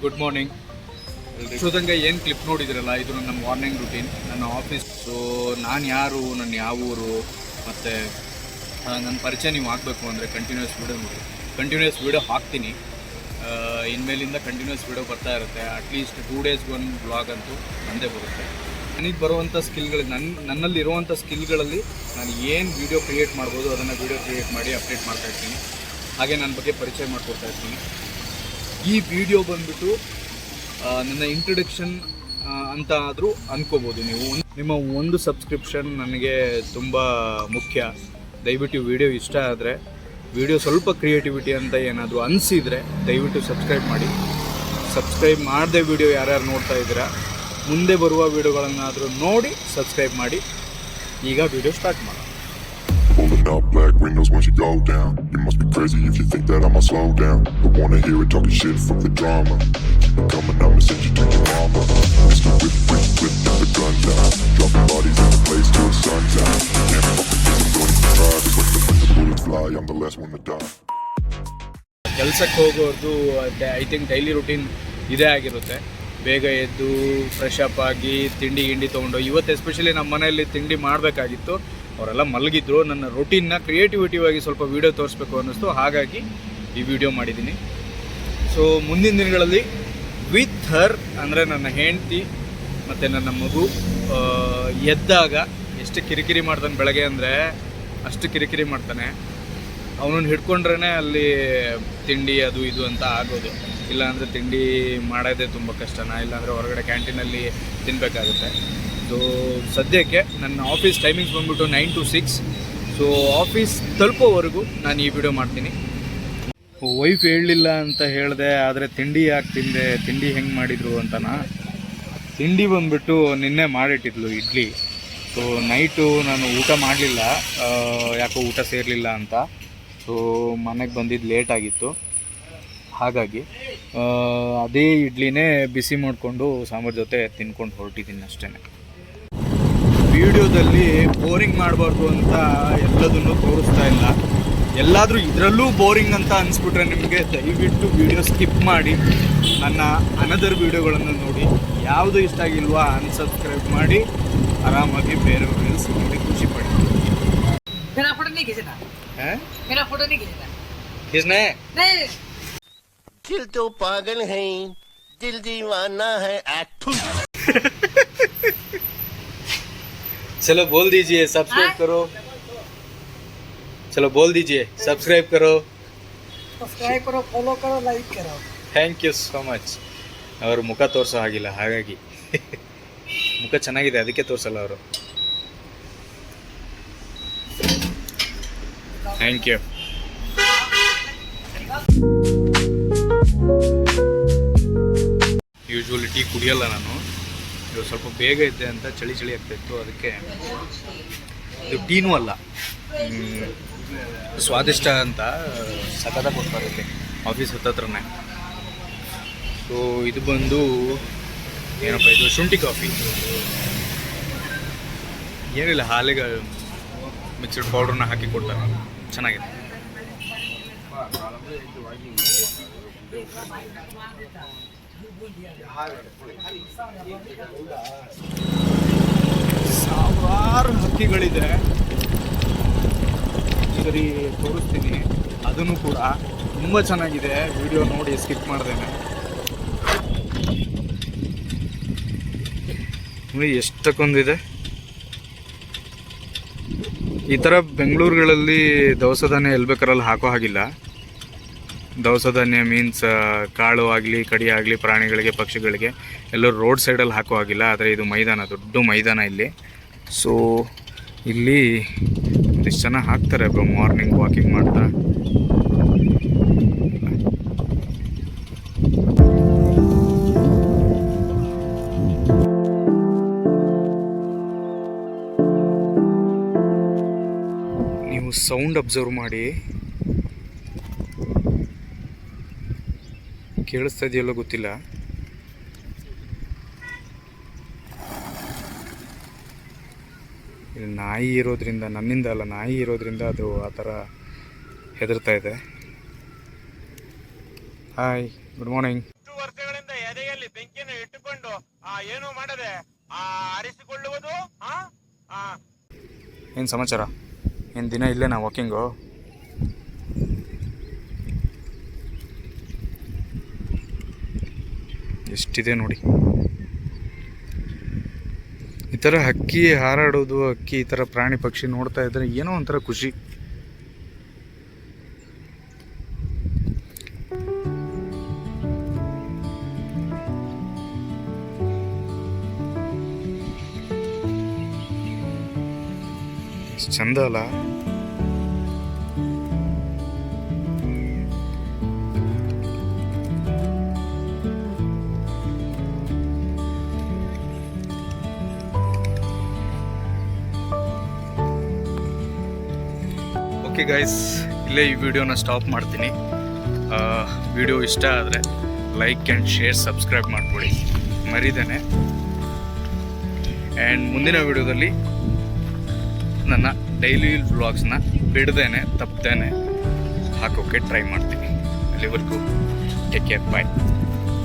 Good morning. ಇಷ್ಟೊತ್ತಂಗೆ ಏನು clip ನೋಡಿದ್ರಲ್ಲ, ಇದು ನನ್ನ ಮಾರ್ನಿಂಗ್ ರುಟೀನ್, ನನ್ನ ಆಫೀಸ್. ಸೊ ನಾನು ಯಾರು, ನನ್ನ ಯಾವ ಊರು, ಮತ್ತು ನನ್ನ ಪರಿಚಯ ನೀವು ಆಗಬೇಕು ಅಂದರೆ ಕಂಟಿನ್ಯೂಸ್ ವೀಡಿಯೋ ನೋಡಿ. ಕಂಟಿನ್ಯೂಸ್ ವೀಡಿಯೋ ಹಾಕ್ತೀನಿ. ಇನ್ಮೇಲಿಂದ ಕಂಟಿನ್ಯೂಸ್ ವೀಡಿಯೋ ಬರ್ತಾ ಇರುತ್ತೆ. ಅಟ್ಲೀಸ್ಟ್ 2 ಡೇಸ್ಗೆ ಒಂದು ಬ್ಲಾಗ್ ಅಂತೂ ಬಂದೇ ಬರುತ್ತೆ. ನನಗೆ ಬರುವಂಥ ಸ್ಕಿಲ್ಗಳು, ನನ್ನಲ್ಲಿರುವಂಥ ಸ್ಕಿಲ್ಗಳಲ್ಲಿ ನಾನು ಏನು ವೀಡಿಯೋ ಕ್ರಿಯೇಟ್ ಮಾಡ್ಬೋದು ಅದನ್ನು ವೀಡಿಯೋ ಕ್ರಿಯೇಟ್ ಮಾಡಿ ಅಪ್ಡೇಟ್ ಮಾಡ್ತಾಯಿರ್ತೀನಿ. ಹಾಗೆ ನನ್ನ ಬಗ್ಗೆ ಪರಿಚಯ ಮಾಡ್ಕೊಡ್ತಾ ಇರ್ತೀನಿ. ಈ ವಿಡಿಯೋ ಬಂದುಬಿಟ್ಟು ನನ್ನ ಇಂಟ್ರೊಡಕ್ಷನ್ ಅಂತ ಆದರೂ ಅಂದ್ಕೋಬೋದು ನೀವು. ನಿಮ್ಮ ಒಂದು ಸಬ್ಸ್ಕ್ರಿಪ್ಷನ್ ನನಗೆ ತುಂಬ ಮುಖ್ಯ. ದಯವಿಟ್ಟು ವಿಡಿಯೋ ಇಷ್ಟ ಆದರೆ, ವಿಡಿಯೋ ಸ್ವಲ್ಪ ಕ್ರಿಯೇಟಿವಿಟಿ ಅಂತ ಏನಾದರೂ ಅನಿಸಿದರೆ ದಯವಿಟ್ಟು ಸಬ್ಸ್ಕ್ರೈಬ್ ಮಾಡಿ. ಸಬ್ಸ್ಕ್ರೈಬ್ ಮಾಡದೆ ವಿಡಿಯೋ ಯಾರ್ಯಾರು ನೋಡ್ತಾ ಇದ್ದೀರಾ, ಮುಂದೆ ಬರುವ ವಿಡಿಯೋಗಳನ್ನಾದರೂ ನೋಡಿ ಸಬ್ಸ್ಕ್ರೈಬ್ ಮಾಡಿ. ಈಗ ವಿಡಿಯೋ ಸ್ಟಾರ್ಟ್ ಮಾಡೋಣ. Pulling up black windows when she go down. You must be crazy if you think that I'ma slow down. But wanna hear it talking shit from the drama. Keep it coming, I'ma send you to your mama. Mr. Whip, whip, whip, get the guns out. Dropping bodies in the place till the sun's out. Can't fucking miss, I'm going to try. Cause when the bullets fly, I'm the last one to die. ಕೆಲಸಕ್ಕೆ ಹೋಗೋದು I think daily routine ಇದೇ ಆಗಿರುತ್ತೆ. ಬೇಗ ಎದ್ದು fresh up ಆಗಿ ತಿಂಡಿ ತೊಗೊಂಡು, ಇವತ್ತು ಎಸ್ಪೆಷಲಿ ನಮ್ಮ ಮನೆಯಲ್ಲಿ ತಿಂಡಿ ಮಾಡಬೇಕಾಗಿತ್ತು. ಅವರೆಲ್ಲ ಮಲಗಿದ್ರು. ನನ್ನ ರೊಟೀನ್ನ ಕ್ರಿಯೇಟಿವಿಟಿವ್ ಆಗಿ ಸ್ವಲ್ಪ ವೀಡಿಯೋ ತೋರಿಸ್ಬೇಕು ಅನ್ನಿಸ್ತು, ಹಾಗಾಗಿ ಈ ವಿಡಿಯೋ ಮಾಡಿದ್ದೀನಿ. ಸೊ ಮುಂದಿನ ದಿನಗಳಲ್ಲಿ ವಿತ್ ಹರ್ ಅಂದರೆ ನನ್ನ ಹೆಂಡತಿ ಮತ್ತು ನನ್ನ ಮಗು ಎದ್ದಾಗ ಎಷ್ಟು ಕಿರಿಕಿರಿ ಮಾಡ್ತಾನೆ. ಬೆಳಗ್ಗೆ ಅಂದರೆ ಅಷ್ಟು ಕಿರಿಕಿರಿ ಮಾಡ್ತಾನೆ. ಅವನನ್ನು ಹಿಡ್ಕೊಂಡ್ರೇ ಅಲ್ಲಿ ತಿಂಡಿ ಅದು ಇದು ಅಂತ ಆಗೋದು. ಇಲ್ಲಾಂದರೆ ತಿಂಡಿ ಮಾಡೋದೇ ತುಂಬ ಕಷ್ಟನ, ಇಲ್ಲಾಂದರೆ ಹೊರಗಡೆ ಕ್ಯಾಂಟೀನಲ್ಲಿ ತಿನ್ನಬೇಕಾಗುತ್ತೆ. ಸೊ ಸದ್ಯಕ್ಕೆ ನನ್ನ ಆಫೀಸ್ ಟೈಮಿಂಗ್ಸ್ ಬಂದ್ಬಿಟ್ಟು 9 to 6. ಸೊ ಆಫೀಸ್ ತಲುಪೋವರೆಗೂ ನಾನು ಈ ವಿಡಿಯೋ ಮಾಡ್ತೀನಿ. ವೈಫ್ ಹೇಳಲಿಲ್ಲ ಅಂತ ಹೇಳಿದೆ, ಆದರೆ ತಿಂಡಿ ಯಾಕೆ ತಿಂದೆ, ತಿಂಡಿ ಹೆಂಗೆ ಮಾಡಿದರು ಅಂತನಾ. ತಿಂಡಿ ಬಂದ್ಬಿಟ್ಟು ನಿನ್ನೆ ಮಾಡಿಟ್ಟಿದ್ಲು ಇಡ್ಲಿ. ಸೊ ನೈಟು ನಾನು ಊಟ ಮಾಡಲಿಲ್ಲ, ಯಾಕೋ ಊಟ ಸೇರಲಿಲ್ಲ ಅಂತ. ಸೊ ಮನೆಗೆ ಬಂದಿದ್ದು ಲೇಟ್ ಆಗಿತ್ತು, ಹಾಗಾಗಿ ಅದೇ ಇಡ್ಲಿನೇ ಬಿಸಿ ಮಾಡಿಕೊಂಡು ಸಾಂಬಾರು ಜೊತೆ ತಿನ್ಕೊಂಡು ಹೊರಟಿದ್ದೀನಿ ಅಷ್ಟೇ. ವಿಡಿಯೋದಲ್ಲಿ ಬೋರಿಂಗ್ ಮಾಡಬಾರ್ದು ಅಂತ ಎಲ್ಲದನ್ನು ತೋರಿಸ್ತಾ ಇಲ್ಲ. ಎಲ್ಲಾದರೂ ಇದರಲ್ಲೂ ಬೋರಿಂಗ್ ಅಂತ ಅನಿಸ್ಬಿಟ್ರೆ ನಿಮಗೆ ದಯವಿಟ್ಟು ವಿಡಿಯೋ ಸ್ಕಿಪ್ ಮಾಡಿ ನನ್ನ ಅನದರ್ ವಿಡಿಯೋಗಳನ್ನು ನೋಡಿ. ಯಾವುದು ಇಷ್ಟ ಆಗಿಲ್ವಾ ಅನ್ಸಬ್ಸ್ಕ್ರೈಬ್ ಮಾಡಿ ಆರಾಮಾಗಿ ಬೇರೆಯವ್ರ ರೀಲ್ಸ್ ನೋಡಿ ಖುಷಿ ಪಡಿ. दिल तो पागल है, दिल दीवाना है. चलो बोल दीजिए सब्सक्राइब करो. चलो बोल दीजिए सब्सक्राइब करो, ಫಾಲೋ ಕರೋ, ಲೈಕ್ ಕರೋ. Thank you so much. ಅವರು ಮುಖ ತೋರಿಸೋ ಹಾಗಿಲ್ಲ, ಹಾಗಾಗಿ ಮುಖ ಚೆನ್ನಾಗಿದೆ ಅದಕ್ಕೆ ತೋರಿಸಲ್ಲ ಅವರು. Thank you. ಯೂಶ್ವಲಿ ಟೀ ಕುಡಿಯಲ್ಲ ನಾನು. ಇದು ಸ್ವಲ್ಪ ಬೇಗ ಇದ್ದೆ ಅಂತ ಚಳಿ ಆಗ್ತಾಯಿತ್ತು, ಅದಕ್ಕೆ. ಇದು ಟೀನೂ ಅಲ್ಲ, ಸ್ವಾದಿಷ್ಟ ಅಂತ ಸಖತ್ತಾಗಿ ಕೊಡ್ತಾರೆ ಇಲ್ಲಿ ಆಫೀಸ್ ಹತ್ರನೇ. ಸೊ ಇದು ಬಂದು ಏನಪ್ಪ, ಇದು ಶುಂಠಿ ಕಾಫಿ. ಏನಿಲ್ಲ, ಹಾಲಿಗೆ ಮಿಕ್ಸ್ಡ್ ಪೌಡ್ರನ್ನ ಹಾಕಿ ಕೊಡ್ತಾರೆ, ಚೆನ್ನಾಗಿದೆ. ಸಾವಿರಾರು ಹಕ್ಕಿಗಳಿದೆ, ಸರಿ ತೋರಿಸ್ತೀನಿ. ಅದನ್ನು ಕೂಡ ತುಂಬ ಚೆನ್ನಾಗಿದೆ. ವಿಡಿಯೋ ನೋಡಿ ಸ್ಕಿಪ್ ಮಾಡ್ದೇನೆ. ಎಷ್ಟಕ್ಕೊಂದಿದೆ. ಈ ಥರ ಬೆಂಗಳೂರುಗಳಲ್ಲಿ ದವಸ ಧಾನ್ಯ ಎಲ್ಲಿ ಬೇಕಾರಲ್ಲಿ ಹಾಕೋ ಹಾಗಿಲ್ಲ. ದವಸ ಧಾನ್ಯ ಮೀನ್ಸ್ ಕಾಳು ಆಗಲಿ, ಕಡಿ ಆಗಲಿ, ಪ್ರಾಣಿಗಳಿಗೆ, ಪಕ್ಷಿಗಳಿಗೆ ಎಲ್ಲರೂ ರೋಡ್ ಸೈಡಲ್ಲಿ ಹಾಕೋ ಹಾಗಿಲ್ಲ. ಆದರೆ ಇದು ಮೈದಾನ, ದೊಡ್ಡ ಮೈದಾನ ಇಲ್ಲಿ. ಸೊ ಇಲ್ಲಿ ಒಂದಿಷ್ಟು ಜನ ಹಾಕ್ತಾರೆ ಮಾರ್ನಿಂಗ್ ವಾಕಿಂಗ್ ಮಾಡ್ತಾ. ನೀವು ಸೌಂಡ್ ಅಬ್ಸರ್ವ್ ಮಾಡಿ, ಕೇಳಿಸ್ತಾ ಇದೆಯಲ್ಲೋ ಗೊತ್ತಿಲ್ಲ. ನಾಯಿ ಇರೋದ್ರಿಂದ, ನನ್ನಿಂದ ಅಲ್ಲ, ನಾಯಿ ಇರೋದ್ರಿಂದ ಅದು ಆ ಥರ ಹೆದರ್ತಾ ಇದೆ. Hi, good morning. 2 ವರ್ಷಗಳಿಂದ ಏನು ಮಾಡದೆ ಆರಿಸಿಕೊಳ್ಳುವುದು ಏನು ಸಮಾಚಾರ? ಏನು ದಿನ ಇಲ್ಲೇ ನಾ ವಾಕಿಂಗು? ಎಷ್ಟಿದೆ ನೋಡಿ. ಈ ಥರ ಹಕ್ಕಿ ಹಾರಾಡೋದು, ಹಕ್ಕಿ ಈ ಥರ ಪ್ರಾಣಿ ಪಕ್ಷಿ ನೋಡ್ತಾ ಇದ್ರೆ ಏನೋ ಒಂಥರ ಖುಷಿ. ಎಷ್ಟ್ ಚಂದ ಅಲ್ಲ? ಓಕೆ ಗೈಸ್, ಇಲ್ಲೇ ಈ ವಿಡಿಯೋನ ಸ್ಟಾಪ್ ಮಾಡ್ತೀನಿ. ವಿಡಿಯೋ ಇಷ್ಟ ಆದರೆ ಲೈಕ್ ಆ್ಯಂಡ್ ಶೇರ್, ಸಬ್ಸ್ಕ್ರೈಬ್ ಮಾಡ್ಕೊಳ್ಳಿ ಮರಿದೇನೆ. ಆ್ಯಂಡ್ ಮುಂದಿನ ವಿಡಿಯೋದಲ್ಲಿ ನನ್ನ ಡೈಲಿ ವ್ಲಾಗ್ಸ್ನ ಬಿಡ್ದೇನೆ ತಪ್ಪದೇನೆ ಹಾಕೋಕ್ಕೆ ಟ್ರೈ ಮಾಡ್ತೀನಿ. ಅಲ್ಲಿವರೆಗೂ ಟೇಕ್ ಕೇರ್, ಬಾಯ್.